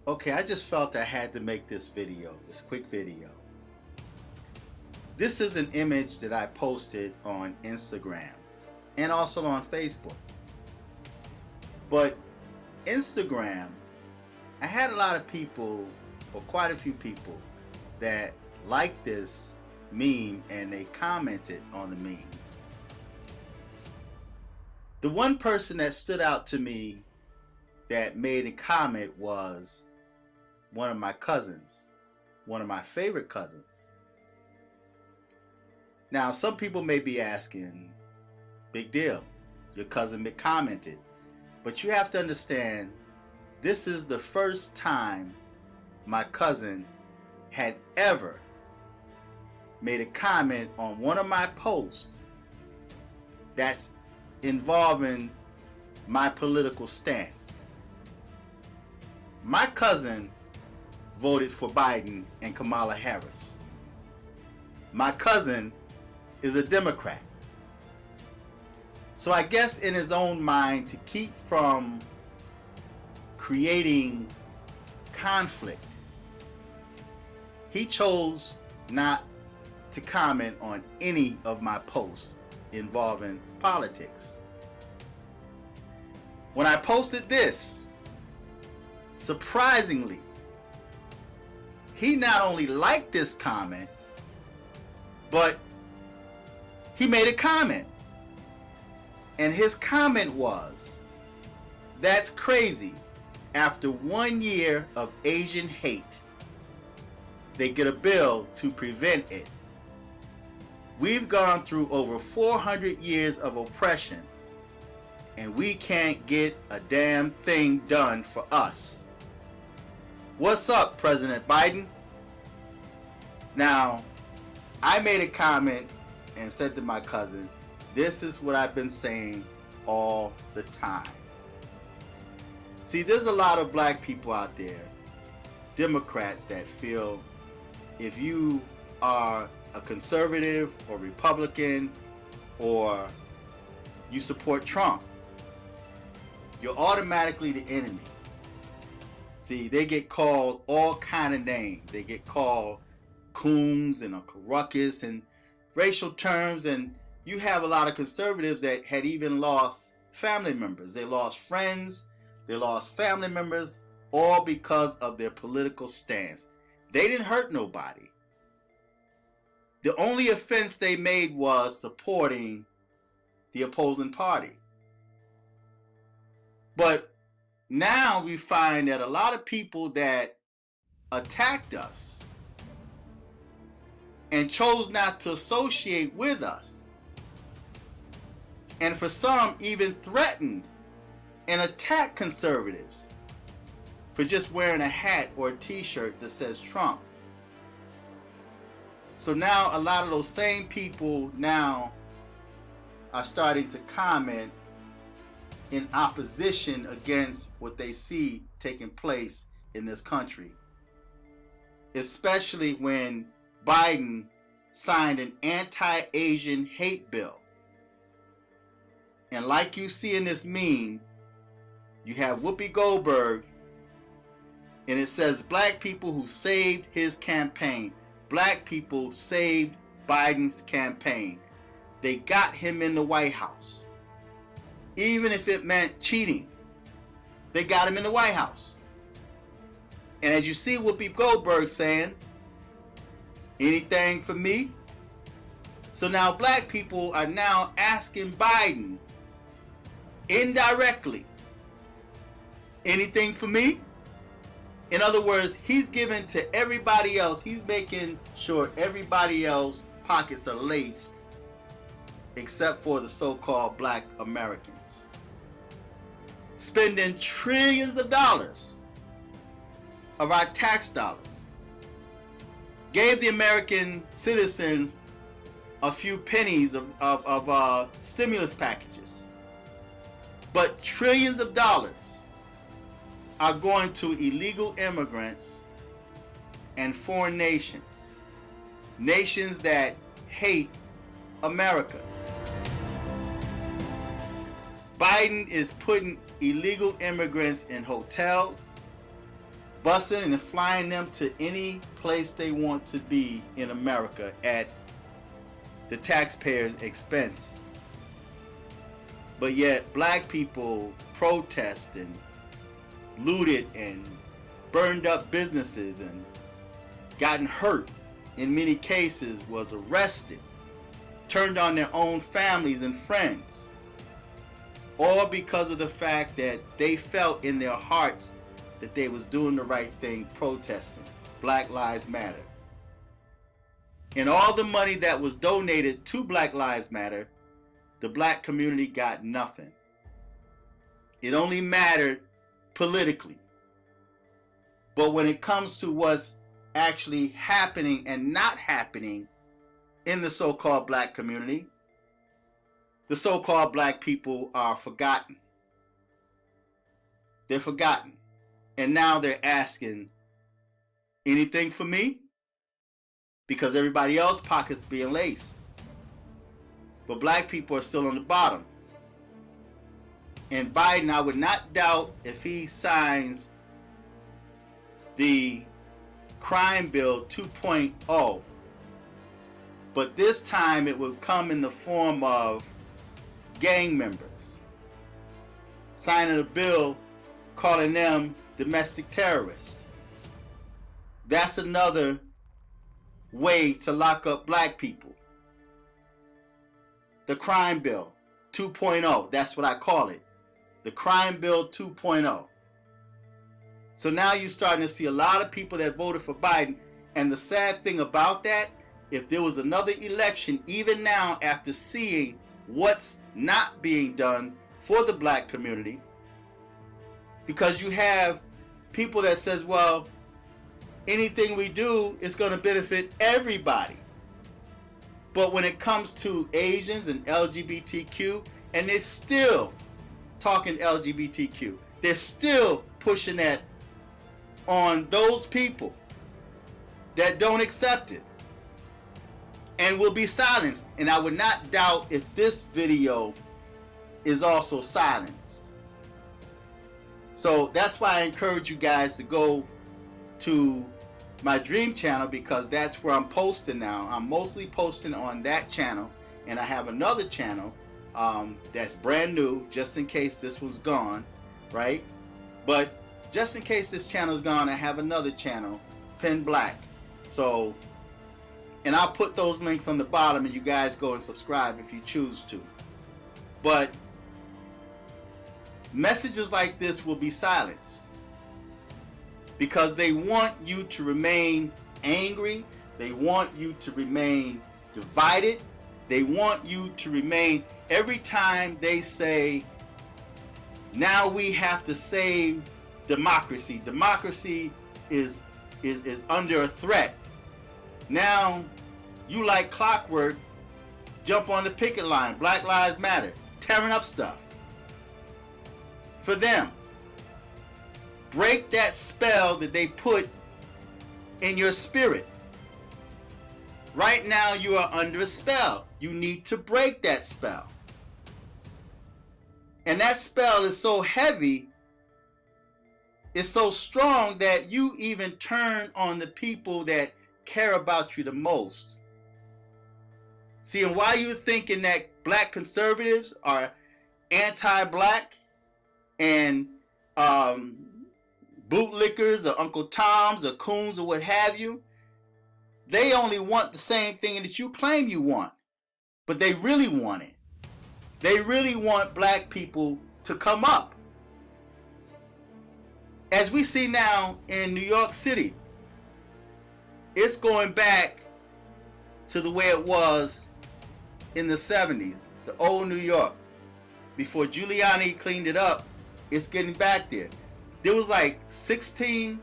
Okay, I just felt I had to make this video, this quick video. This is an image that I posted on Instagram and also on Facebook. But Instagram, I had a lot of people, or quite a few people, that liked this meme and they commented on the meme. The one person that stood out to me that made a comment was one of my cousins, one of my favorite cousins. Now, some people may be asking, big deal, your cousin commented. But you have to understand, this is the first time my cousin had ever made a comment on one of my posts that's involving my political stance. My cousin voted for Biden and Kamala Harris. My cousin is a Democrat. So I guess in his own mind, to keep from creating conflict, he chose not to comment on any of my posts involving politics. When I posted this, surprisingly, he not only liked this comment, but he made a comment. And his comment was, "That's crazy. After 1 year of Asian hate, they get a bill to prevent it. We've gone through over 400 years of oppression, and we can't get a damn thing done for us. What's up, President Biden?" Now, I made a comment and said to my cousin, this is what I've been saying all the time. See, there's a lot of black people out there, Democrats, that feel if you are a conservative or Republican or you support Trump, you're automatically the enemy. See, they get called all kind of names. They get called coons and a ruckus and racial terms, and you have a lot of conservatives that had even lost family members. They lost friends, they lost family members, all because of their political stance. They didn't hurt nobody. The only offense they made was supporting the opposing party. But now we find that a lot of people that attacked us and chose not to associate with us, and for some even threatened and attacked conservatives for just wearing a hat or a t-shirt that says Trump. So now a lot of those same people now are starting to comment in opposition against what they see taking place in this country, especially when Biden signed an anti-Asian hate bill. And like you see in this meme, you have Whoopi Goldberg, and it says black people who saved his campaign. Black people saved Biden's campaign. They got him in the White House. Even if it meant cheating, they got him in the White House. And as you see Whoopi Goldberg saying, anything for me? So now black people are now asking Biden indirectly, anything for me? In other words, he's giving to everybody else. He's making sure everybody else pockets are laced except for the so-called black Americans. Spending trillions of dollars of our tax dollars. Gave the American citizens a few pennies of stimulus packages. But trillions of dollars are going to illegal immigrants and foreign nations. Nations that hate America. Biden is putting illegal immigrants in hotels. busing and flying them to any place they want to be in America at the taxpayers' expense. But yet black people protest and looted and burned up businesses and gotten hurt, in many cases was arrested, turned on their own families and friends, all because of the fact that they felt in their hearts that they was doing the right thing, protesting. Black Lives Matter. And all the money that was donated to Black Lives Matter, the black community got nothing. It only mattered politically. But when it comes to what's actually happening and not happening in the so-called black community, the so-called black people are forgotten. They're forgotten. And now they're asking, anything for me? Because everybody else's pockets being laced. But black people are still on the bottom. And Biden, I would not doubt if he signs the crime bill 2.0, but this time it would come in the form of gang members signing a bill calling them domestic terrorists. That's another way to lock up black people. The crime bill 2.0, that's what I call it. The crime bill 2.0. So now you're starting to see a lot of people that voted for Biden. And the sad thing about that, if there was another election, even now after seeing what's not being done for the black community, because you have people that says, well, anything we do is going to benefit everybody. But when it comes to Asians and LGBTQ, and they're still talking LGBTQ, they're still pushing that on those people that don't accept it and will be silenced. And I would not doubt if this video is also silenced. So that's why I encourage you guys to go to my Dream channel, because that's where I'm posting now. I'm mostly posting on that channel, and I have another channel that's brand new, just in case this was gone, right? But just in case this channel is gone, I have another channel, Pen Black. So, and I'll put those links on the bottom, and you guys go and subscribe if you choose to. But messages like this will be silenced because they want you to remain angry. They want you to remain divided. They want you to remain, every time they say, now we have to save democracy. Democracy is under a threat. Now, you like clockwork, jump on the picket line, Black Lives Matter, tearing up stuff. For them, break that spell that they put in your spirit. Right now, you are under a spell. You need to break that spell. And that spell is so heavy, it's so strong that you even turn on the people that care about you the most. See, and why you thinking that black conservatives are anti-black and bootlickers or Uncle Toms or Coons or what have you, they only want the same thing that you claim you want, but they really want it. They really want black people to come up. As we see now in New York City, it's going back to the way it was in the 70s, the old New York. Before Giuliani cleaned it up, it's getting back there. There was like 16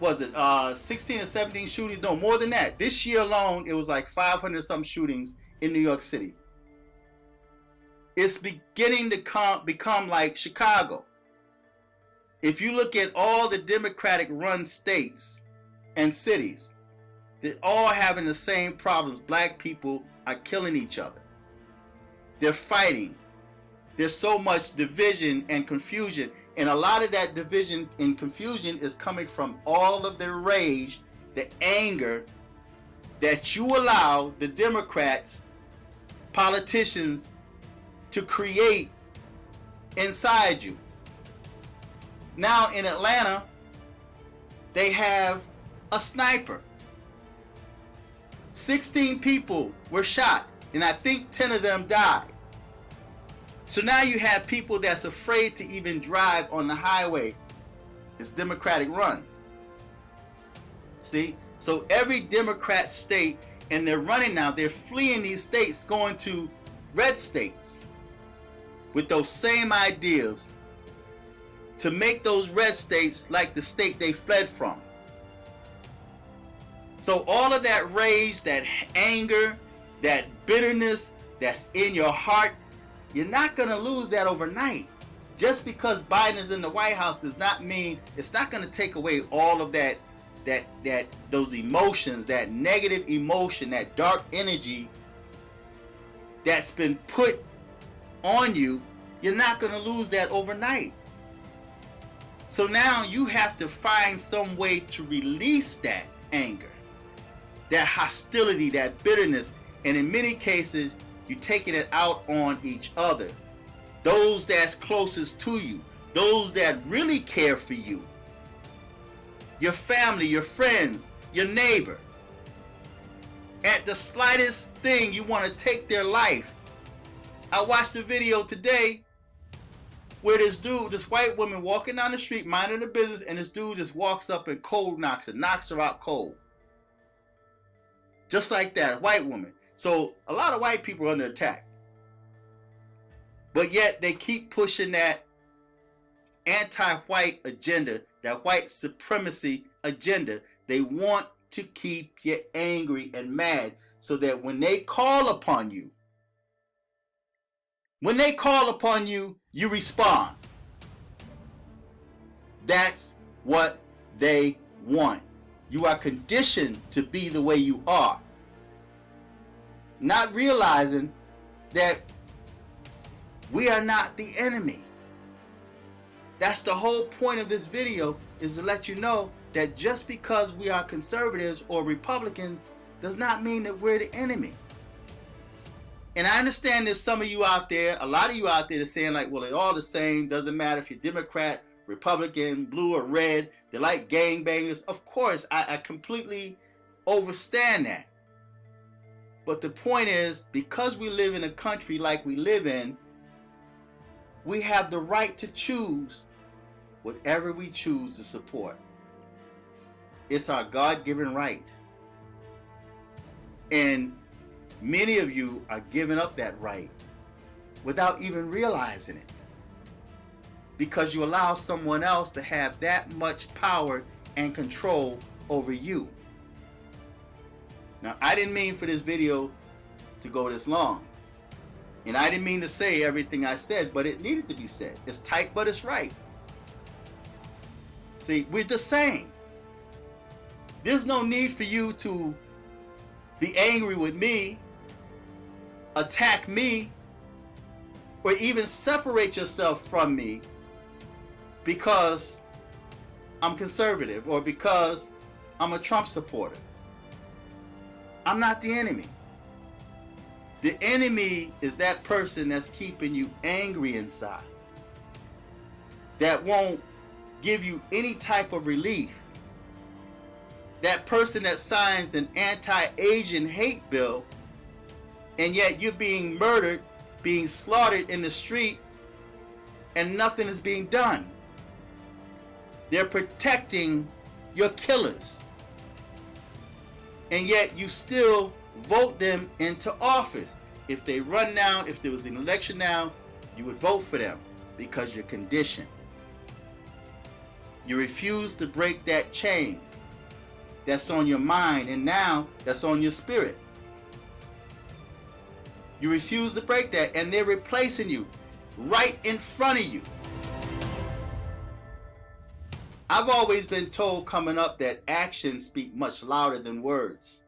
or 17 shootings? No, more than that. This year alone, it was like 500 some shootings in New York City. It's beginning to become like Chicago. If you look at all the Democratic run states and cities, they're all having the same problems. Black people are killing each other. They're fighting. there's so much division and confusion. And a lot of that division and confusion is coming from all of the rage, the anger that you allow the Democrats, politicians, to create inside you. Now in Atlanta, they have a sniper. 16 people were shot, and I think 10 of them died. So now you have people that's afraid to even drive on the highway. It's Democratic run. See? So every Democrat state, and they're running now, they're fleeing these states, going to red states with those same ideas to make those red states like the state they fled from. So all of that rage, that anger, that bitterness that's in your heart, you're not going to lose that overnight. Just because Biden is in the White House does not mean, it's not going to take away all of that those emotions, that negative emotion, that dark energy that's been put on you. You're not going to lose that overnight. So now you have to find some way to release that anger, that hostility, that bitterness, and in many cases you're taking it out on each other, those that's closest to you, those that really care for you, your family, your friends, your neighbor. At the slightest thing you want to take their life. I watched a video today where this white woman walking down the street minding her business, and this dude just walks up and cold knocks her out cold. Just like that, white woman. So a lot of white people are under attack. But yet they keep pushing that anti-white agenda, that white supremacy agenda. They want to keep you angry and mad so that when they call upon you, you respond. That's what they want. You are conditioned to be the way you are, not realizing that we are not the enemy. That's the whole point of this video, is to let you know that just because we are conservatives or Republicans does not mean that we're the enemy. And I understand there's some of you out there, a lot of you out there, that's saying like, well, they're all the same. Doesn't matter if you're Democrat, Republican, blue or red. They're like gangbangers. Of course, I completely understand that. But the point is, because we live in a country like we live in, we have the right to choose whatever we choose to support. It's our God-given right. And many of you are giving up that right without even realizing it, because you allow someone else to have that much power and control over you. Now, I didn't mean for this video to go this long. And I didn't mean to say everything I said, but it needed to be said. It's tight, but it's right. See, we're the same. There's no need for you to be angry with me, attack me, or even separate yourself from me because I'm conservative or because I'm a Trump supporter. I'm not the enemy. The enemy is that person that's keeping you angry inside, that won't give you any type of relief. That person that signs an anti-Asian hate bill, and yet you're being murdered, being slaughtered in the street, and nothing is being done. They're protecting your killers, and yet you still vote them into office. If they run now, if there was an election now, you would vote for them because you're conditioned. You refuse to break that chain that's on your mind, and now that's on your spirit. You refuse to break that, and they're replacing you right in front of you. I've always been told coming up that actions speak much louder than words.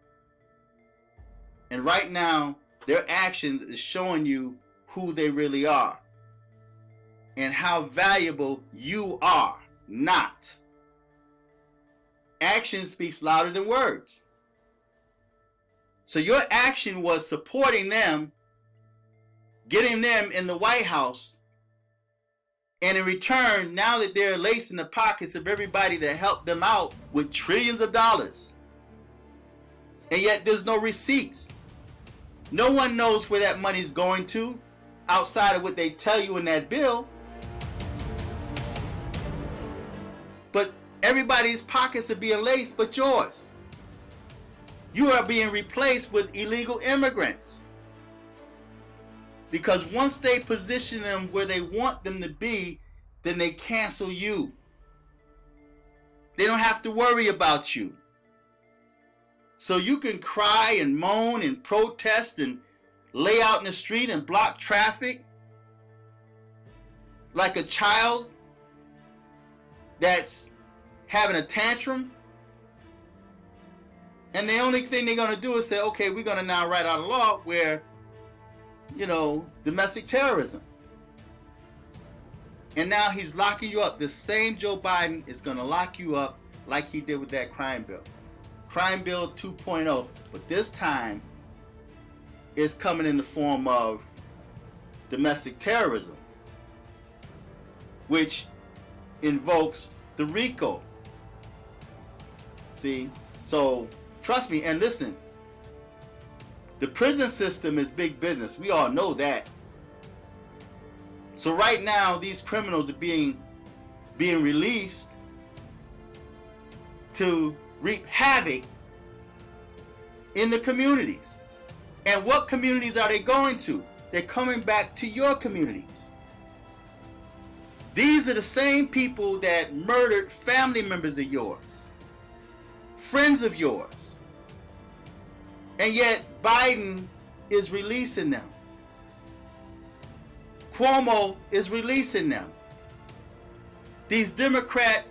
And right now, their actions is showing you who they really are. and how valuable you are not. Action speaks louder than words. So your action was supporting them, getting them in the White House, and in return, now that they're lacing the pockets of everybody that helped them out with trillions of dollars, and yet there's no receipts. No one knows where that money's going to outside of what they tell you in that bill. But everybody's pockets are being laced but yours. You are being replaced with illegal immigrants. Because once they position them where they want them to be, then they cancel you. They don't have to worry about you. So you can cry and moan and protest and lay out in the street and block traffic like a child that's having a tantrum. And the only thing they're going to do is say, okay, we're going to now write out a law where, domestic terrorism. And now he's locking you up. The same Joe Biden is going to lock you up like he did with that crime bill. Crime Bill 2.0, but this time it's coming in the form of domestic terrorism, which invokes the RICO. See? So trust me and listen, the prison system is big business. We all know that. So right now these criminals are being released to reap havoc in the communities. And what communities are they going to? They're coming back to your communities. These are the same people that murdered family members of yours, friends of yours. And yet Biden is releasing them. Cuomo is releasing them. These Democrat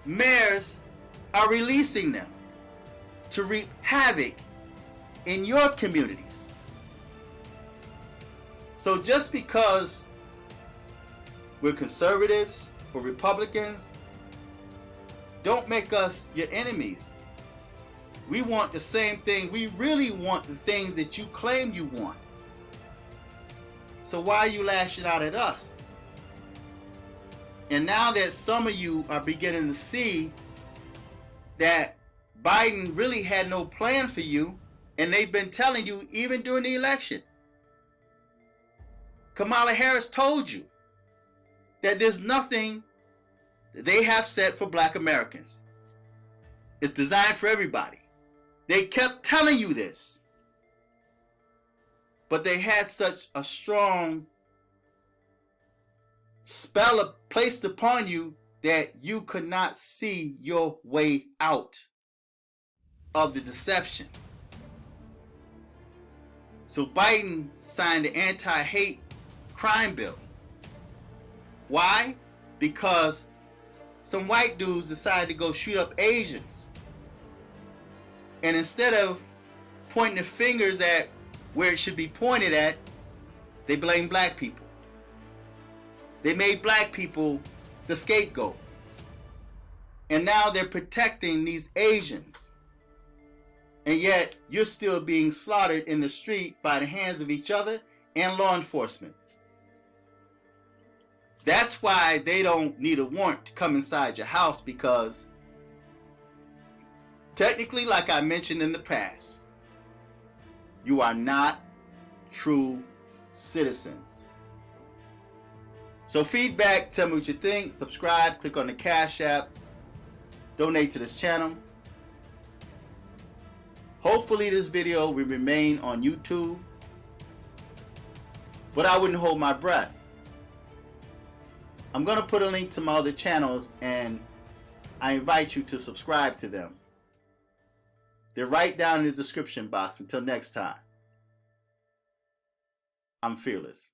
mayors are releasing them to reap havoc in your communities. So just because we're conservatives or Republicans, don't make us your enemies. We want the same thing. We really want the things that you claim you want. So why are you lashing out at us? And now that some of you are beginning to see that Biden really had no plan for you, and they've been telling you even during the election. Kamala Harris told you that there's nothing that they have set for Black Americans. It's designed for everybody. They kept telling you this. But they had such a strong spell placed upon you that you could not see your way out of the deception. So Biden signed the anti-hate crime bill. Why? Because some white dudes decided to go shoot up Asians. And instead of pointing the fingers at where it should be pointed at, they blame black people. They made black people the scapegoat. And now they're protecting these Asians. And yet you're still being slaughtered in the street by the hands of each other and law enforcement. That's why they don't need a warrant to come inside your house, because technically, like I mentioned in the past, you are not true citizens. So feedback, tell me what you think, subscribe, click on the Cash App, donate to this channel. Hopefully this video will remain on YouTube, but I wouldn't hold my breath. I'm going to put a link to my other channels, and I invite you to subscribe to them. They're right down in the description box. Until next time, I'm fearless.